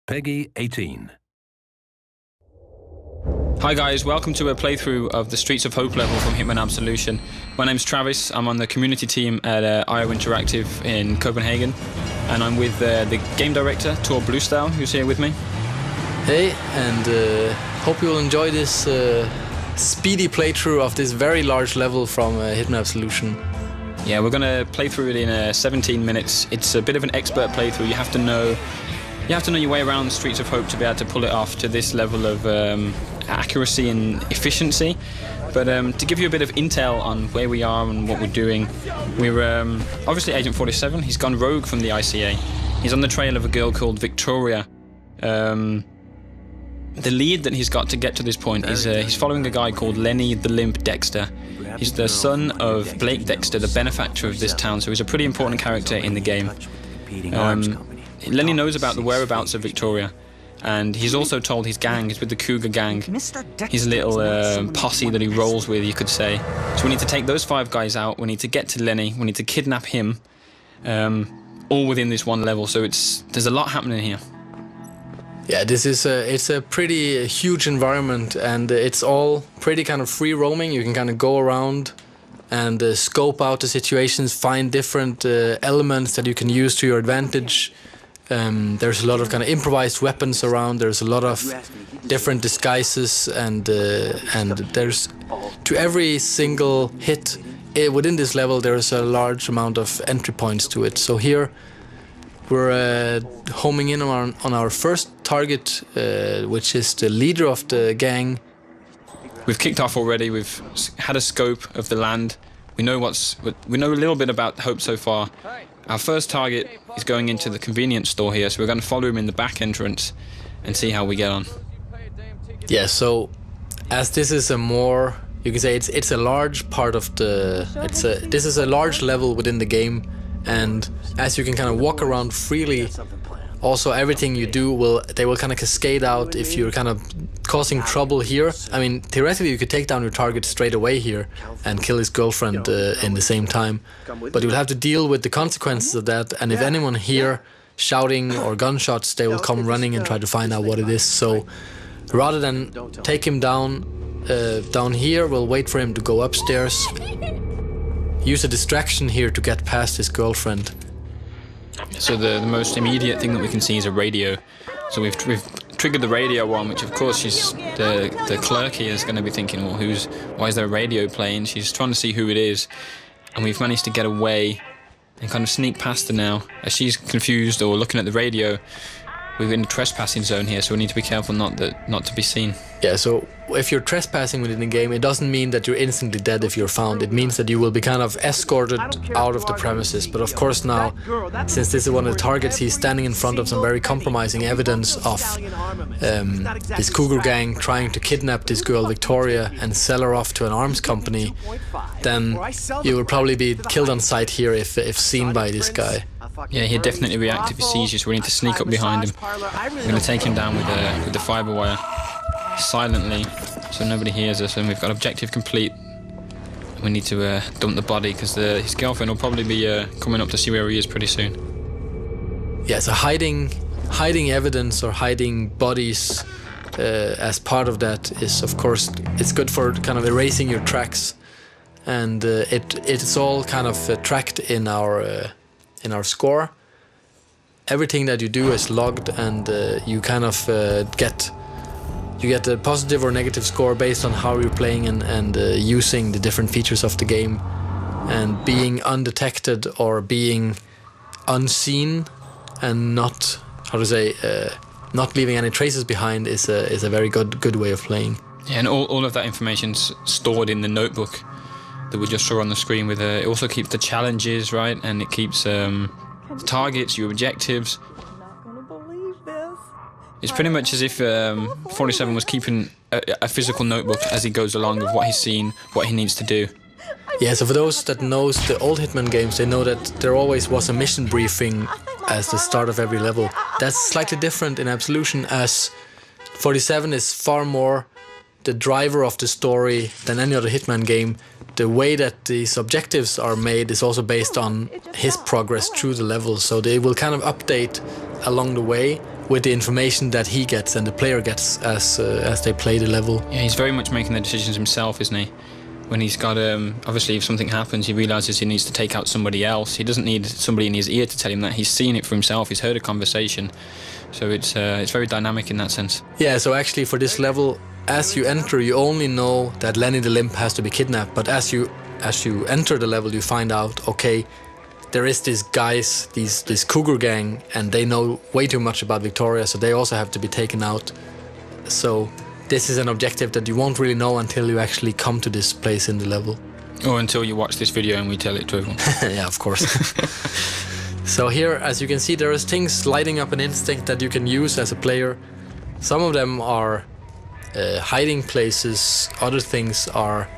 Peggy 18. Hi guys, welcome to a playthrough of the Streets of Hope level from Hitman Absolution. My name's Travis, I'm on the community team at IO Interactive in Copenhagen, and I'm with the game director, Tor Bluestyle, who's here with me. Hey, and hope you will enjoy this speedy playthrough of this very large level from Hitman Absolution. Yeah, we're going to play through it in 17 minutes. It's a bit of an expert playthrough. You have to know your way around Streets of Hope to be able to pull it off to this level of accuracy and efficiency. But to give you a bit of intel on where we are and what we're doing, we're obviously Agent 47. He's gone rogue from the ICA. He's on the trail of a girl called Victoria. The lead that he's got to get to this point is he's following a guy called Lenny the Limp Dexter. He's the son of Blake Dexter, the benefactor of this town, so he's a pretty important character in the game. Lenny knows about the whereabouts of Victoria, and he's also told his gang, he's with the Cougar gang, his little posse that he rolls with, you could say. So we need to take those 5 guys out, we need to get to Lenny, we need to kidnap him, all within this one level, so there's a lot happening here. Yeah, this is it's a pretty huge environment, and it's all pretty kind of free roaming. You can kind of go around and scope out the situations, find different elements that you can use to your advantage. There's a lot of kind of improvised weapons around. There's a lot of different disguises, and there's to every single hit within this level there's a large amount of entry points to it. So here we're homing in on our first target, which is the leader of the gang. We've kicked off already. We've had a scope of the land. We know a little bit about Hope so far. Our first target is going into the convenience store here, so we're going to follow him in the back entrance and see how we get on. Yeah, so as this is a more, you can say it's a large part of the, this is a large level within the game, and as you can kind of walk around freely, also everything you do they will kind of cascade out if you're kind of causing trouble here. I mean, theoretically you could take down your target straight away here and kill his girlfriend in the same time, but you'll have to deal with the consequences of that, and if anyone here shouting or gunshots, they will come running and try to find out what it is. So rather than take him down here, we'll wait for him to go upstairs, use a distraction here to get past his girlfriend. So the most immediate thing that we can see is a radio. So we've triggered the radio on, which of course the clerk here is going to be thinking, well, why is there a radio playing? She's trying to see who it is, and we've managed to get away and kind of sneak past her now. As she's confused or looking at the radio, we're in the trespassing zone here, so we need to be careful not to be seen. Yeah, so if you're trespassing within the game, it doesn't mean that you're instantly dead if you're found. It means that you will be kind of escorted out of the premises. But of course now, since this is one of the targets, he's standing in front of some very compromising evidence of this Cougar gang trying to kidnap this girl Victoria and sell her off to an arms company, then you will probably be killed on sight here if seen by this guy. Yeah, he'd definitely react if he sees you, so we need to sneak up behind him. We're going to take him down with the fibre wire silently, so nobody hears us, and we've got objective complete. We need to dump the body, because his girlfriend will probably be coming up to see where he is pretty soon. Yeah, so hiding evidence or hiding bodies as part of that is, of course, it's good for kind of erasing your tracks, and it's all kind of tracked in our score. Everything that you do is logged, and you kind of get a positive or negative score based on how you're playing and using the different features of the game. And being undetected or being unseen and not leaving any traces behind is a very good way of playing. Yeah, and all of that information's stored in the notebook that we just saw on the screen. It also keeps the challenges, right, and it keeps targets, your objectives. It's pretty much as if 47 was keeping a physical notebook as he goes along of what he's seen, what he needs to do. Yeah, so for those that knows the old Hitman games, they know that there always was a mission briefing as the start of every level. That's slightly different in Absolution, as 47 is far more the driver of the story than any other Hitman game. The way that these objectives are made is also based on his progress through the level, so they will kind of update along the way, with the information that he gets and the player gets as they play the level. Yeah, he's very much making the decisions himself, isn't he? When he's got, obviously if something happens, he realises he needs to take out somebody else. He doesn't need somebody in his ear to tell him that. He's seen it for himself, he's heard a conversation. So it's very dynamic in that sense. Yeah, so actually for this level, as you enter, you only know that Lenny the Limp has to be kidnapped. But as you enter the level, you find out, okay, there is these guys, this cougar gang, and they know way too much about Victoria, so they also have to be taken out. So this is an objective that you won't really know until you actually come to this place in the level. Or until you watch this video and we tell it to everyone. Yeah, of course. So here, as you can see, there is things lighting up an instinct that you can use as a player. Some of them are hiding places, other things are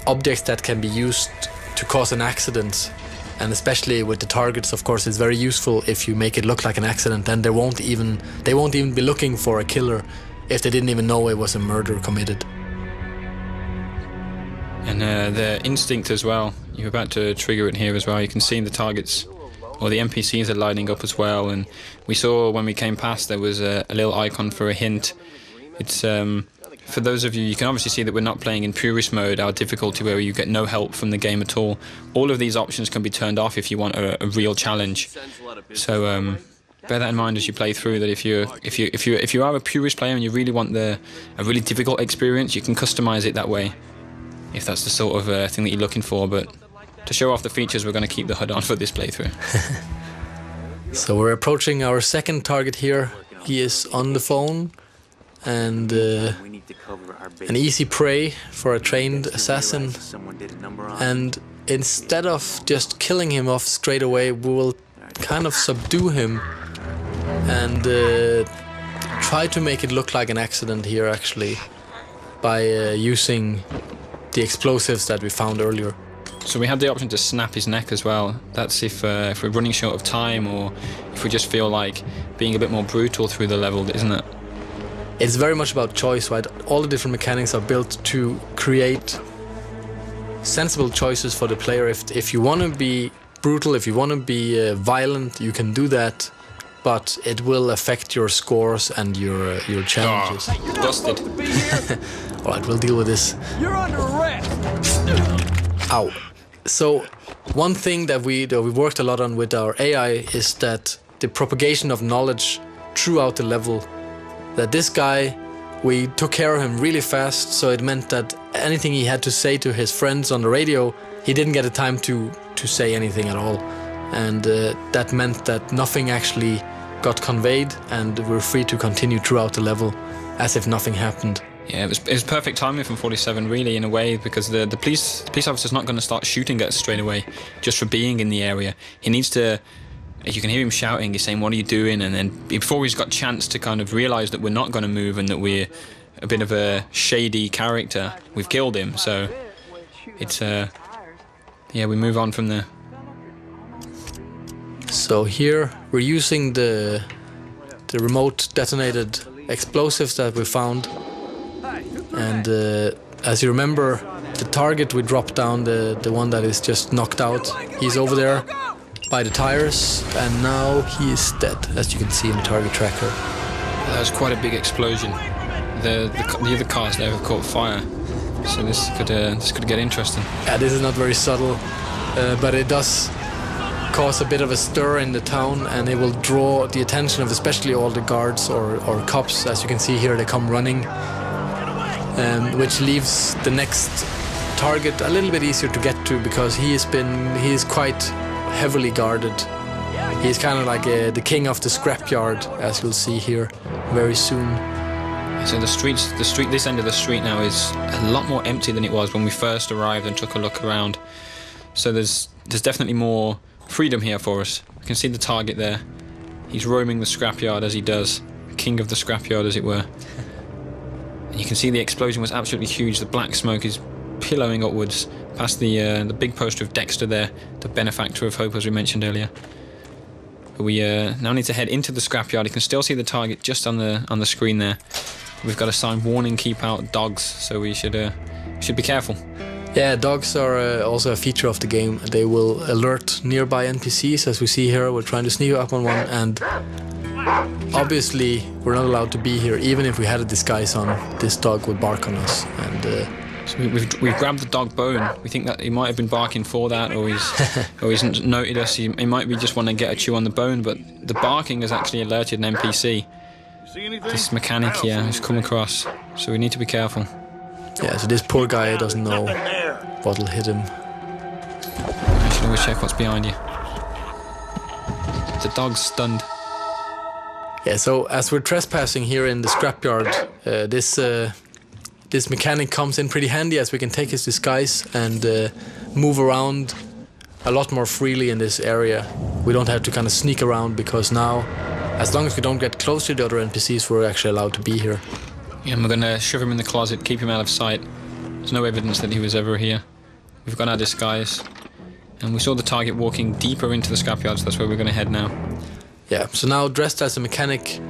objects that can be used to cause an accident. And especially with the targets, of course, it's very useful if you make it look like an accident. Then they won't even be looking for a killer if they didn't even know it was a murder committed. And the instinct as well, you're about to trigger it here as well. You can see the targets, or the NPCs are lighting up as well. And we saw when we came past there was a little icon for a hint. It's for those of you, you can obviously see that we're not playing in purist mode, our difficulty where you get no help from the game at all. All of these options can be turned off if you want a real challenge. So bear that in mind as you play through. That if you are a purist player and you really want a really difficult experience, you can customize it that way, if that's the sort of thing that you're looking for. But to show off the features, we're going to keep the HUD on for this playthrough. So we're approaching our second target here. He is on the phone, and an easy prey for a trained assassin. And instead of just killing him off straight away, we will kind of subdue him and try to make it look like an accident here, actually, by using the explosives that we found earlier. So we had the option to snap his neck as well. That's if we're running short of time, or if we just feel like being a bit more brutal through the level, isn't it? It's very much about choice, right? All the different mechanics are built to create sensible choices for the player. If you want to be brutal, if you want to be violent, you can do that, but it will affect your scores and your challenges. Oh, busted. All right, we'll deal with this. You're under arrest. Ow. So one thing that we worked a lot on with our AI is that the propagation of knowledge throughout the level. That this guy, we took care of him really fast, so it meant that anything he had to say to his friends on the radio, he didn't get the time to say anything at all. And that meant that nothing actually got conveyed, and we're free to continue throughout the level as if nothing happened. Yeah, it was perfect timing from 47, really, in a way, because the police officer's not going to start shooting at us straight away just for being in the area. He needs to... You can hear him shouting, he's saying, "What are you doing?" And then before he's got a chance to kind of realise that we're not going to move and that we're a bit of a shady character, we've killed him. So it's, yeah, we move on from there. So here we're using the remote detonated explosives that we found. And as you remember, the target we dropped down, the one that is just knocked out, he's over there by the tires, and now he is dead, as you can see in the target tracker. That was quite a big explosion. The other cars there have caught fire, so this could get interesting. Yeah, this is not very subtle, but it does cause a bit of a stir in the town, and it will draw the attention of especially all the guards or cops. As you can see here, they come running, which leaves the next target a little bit easier to get to, because he is quite heavily guarded. He's kind of like the king of the scrapyard, as you'll see here very soon. So this end of the street now is a lot more empty than it was when we first arrived and took a look around. So there's definitely more freedom here for us. You can see the target there. He's roaming the scrapyard as he does, king of the scrapyard, as it were. And you can see the explosion was absolutely huge. The black smoke is pillowing upwards past the big poster of Dexter there, the benefactor of hope, as we mentioned earlier. But we now need to head into the scrapyard. You can still see the target just on the screen there. We've got a sign, "Warning, keep out dogs," so we should be careful. Yeah, dogs are also a feature of the game. They will alert nearby NPCs, as we see here. We're trying to sneak up on one, and obviously we're not allowed to be here. Even if we had a disguise on, this dog would bark on us. And so we've grabbed the dog bone. We think that he might have been barking for that, or he's noted us. He might be just want to get a chew on the bone, but the barking has actually alerted an NPC. This mechanic here has come across, so we need to be careful. Yeah, so this poor guy doesn't know what'll hit him. I should always check what's behind you. The dog's stunned. Yeah, so as we're trespassing here in the scrapyard, this mechanic comes in pretty handy, as we can take his disguise and move around a lot more freely in this area. We don't have to kind of sneak around, because now, as long as we don't get close to the other NPCs, we're actually allowed to be here. Yeah, and we're going to shove him in the closet, keep him out of sight. There's no evidence that he was ever here. We've got our disguise, and we saw the target walking deeper into the scrapyard, so that's where we're going to head now. Yeah, so now dressed as a mechanic,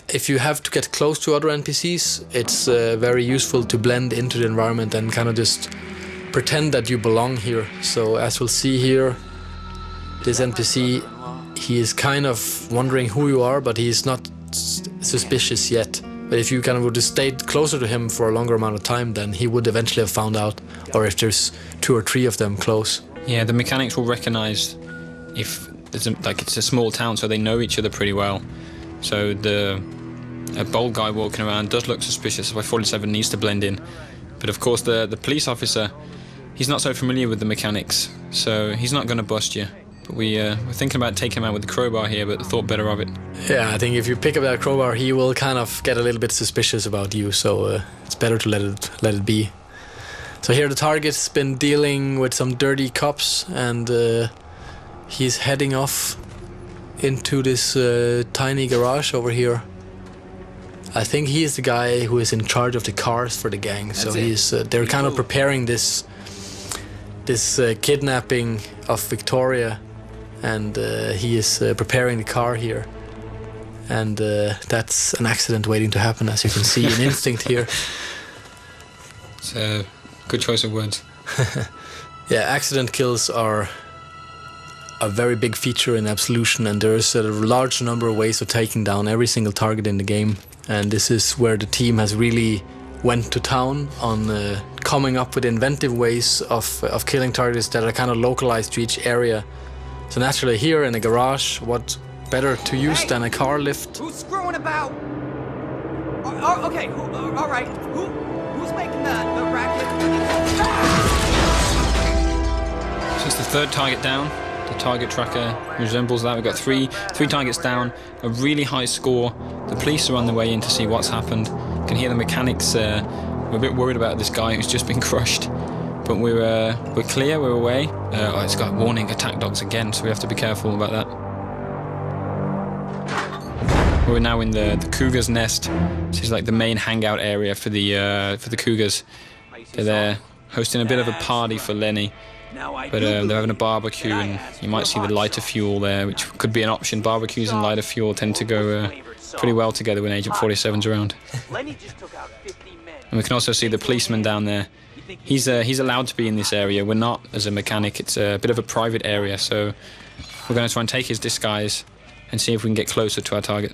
if you have to get close to other NPCs, it's very useful to blend into the environment and kind of just pretend that you belong here. So as we'll see here, this NPC, he is kind of wondering who you are, but he's not suspicious yet. But if you kind of would have stayed closer to him for a longer amount of time, then he would eventually have found out, or if there's 2 or 3 of them close. Yeah, the mechanics will recognize if there's it's a small town, so they know each other pretty well. So a bold guy walking around does look suspicious, that's why 47 needs to blend in. But of course the police officer, he's not so familiar with the mechanics, so he's not going to bust you. But we're thinking about taking him out with the crowbar here, but thought better of it. Yeah, I think if you pick up that crowbar, he will kind of get a little bit suspicious about you, so it's better to let it be. So here the target's been dealing with some dirty cops, and he's heading off into this tiny garage over here. I think he is the guy who is in charge of the cars for the gang. So they're kind of preparing this kidnapping of Victoria, and he is preparing the car here. And that's an accident waiting to happen, as you can see in Instinct here. It's a good choice of words. Yeah, accident kills are a very big feature in Absolution, and there's a large number of ways of taking down every single target in the game. And this is where the team has really went to town on coming up with inventive ways of killing targets that are kind of localized to each area. So naturally here in a garage, what better to use than a car lift? Who's screwing about? Okay, all right. Who's making the racket? So it's the 3rd target down. The target tracker resembles that. We've got three targets down, a really high score. The police are on the way in to see what's happened. You can hear the mechanics. We're a bit worried about this guy who's just been crushed, but we're clear. We're away. It's got warning: attack dogs again. So we have to be careful about that. We're now in the Cougar's Nest. This is like the main hangout area for the Cougars. They're there hosting a bit of a party for Lenny. But they're having a barbecue, and you might see the lighter fuel there, which could be an option. Barbecues and lighter fuel tend to go pretty well together when Agent 47's around. And we can also see the policeman down there. He's allowed to be in this area. We're not as a mechanic. It's a bit of a private area, so we're going to try and take his disguise and see if we can get closer to our target.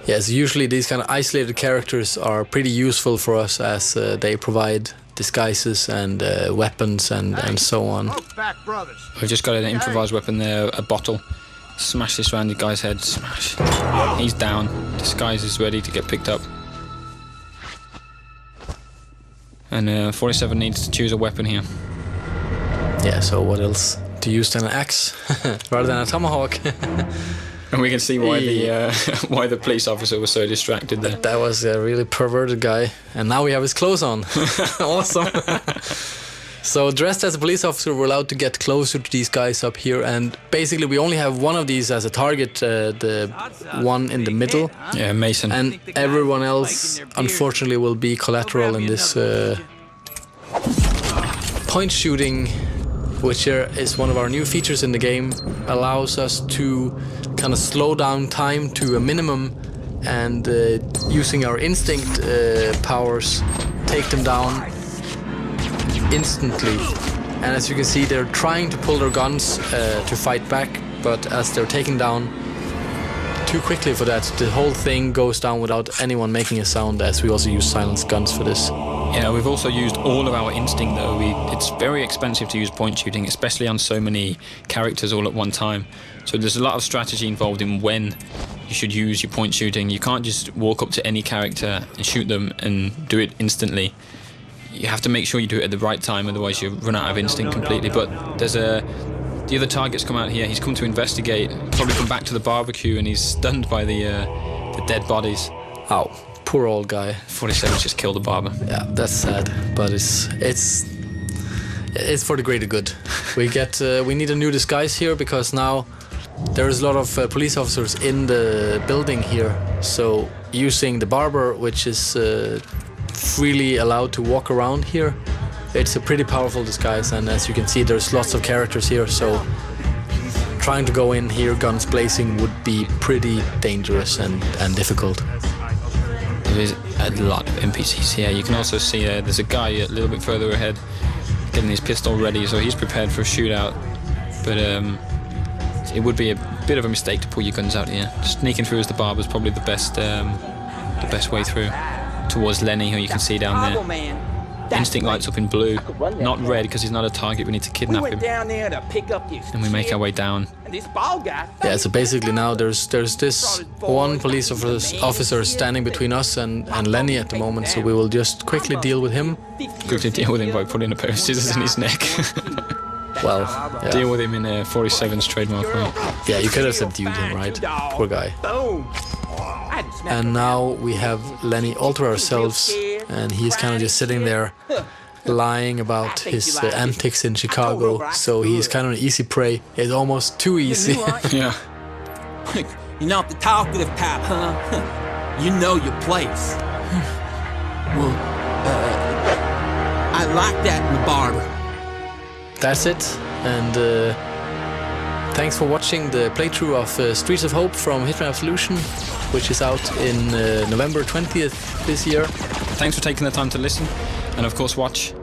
Yes, usually these kind of isolated characters are pretty useful for us, as they provide disguises and weapons and so on. We've just got an improvised weapon there, a bottle. Smash this around the guy's head. Smash. He's down. Disguise is ready to get picked up. And 47 needs to choose a weapon here. Yeah, so what else to use than an axe rather than a tomahawk? And we can see why the police officer was so distracted there. That was a really perverted guy. And now we have his clothes on. Awesome. So dressed as a police officer, we're allowed to get closer to these guys up here. And basically we only have one of these as a target, the one in the middle. Yeah, Mason. And everyone else, unfortunately, will be collateral in this point shooting, which is one of our new features in the game, allows us to kind of slow down time to a minimum, and using our instinct powers, take them down instantly. And as you can see, they're trying to pull their guns to fight back, but as they're taken down too quickly for that, the whole thing goes down without anyone making a sound, as we also use silenced guns for this. Yeah, we've also used all of our instinct though. It's very expensive to use point shooting, especially on so many characters all at one time. So there's a lot of strategy involved in when you should use your point shooting. You can't just walk up to any character and shoot them and do it instantly. You have to make sure you do it at the right time, otherwise you run out of instinct completely. But there's the other target's come out here. He's come to investigate, probably come back to the barbecue, and he's stunned by the dead bodies. Ow, poor old guy. 47's just killed the barber. Yeah, that's sad, but it's for the greater good. We need a new disguise here, because now there's a lot of police officers in the building here. So using the barber, which is freely allowed to walk around here, it's a pretty powerful disguise, and as you can see, there's lots of characters here, so trying to go in here guns blazing would be pretty dangerous and difficult. There is a lot of NPCs here. You can also see there's a guy a little bit further ahead getting his pistol ready, so he's prepared for a shootout. But it would be a bit of a mistake to pull your guns out here. Sneaking through as the barber is probably the best way through. Towards Lenny, who you can see down there. Instinct lights up in blue, not red because he's not a target. We need to kidnap him. And we make our way down. Yeah, so basically now there's this one police officer standing between us and Lenny at the moment, so we will just quickly deal with him. Quickly deal with him by putting a pair of scissors in his neck. Well, yeah. Deal with him in 47's trademark way. Yeah, you could have subdued him, right? Poor guy. And now we have Lenny all to ourselves, and he's kind of just sitting there lying about his antics in Chicago, so he's kind of an easy prey. It's almost too easy. Yeah. You're not the talkative type, huh? You know your place. Well, I like that in the barber. That's it, and thanks for watching the playthrough of Streets of Hope from Hitman Absolution, which is out in November 20th this year. Thanks for taking the time to listen, and of course watch.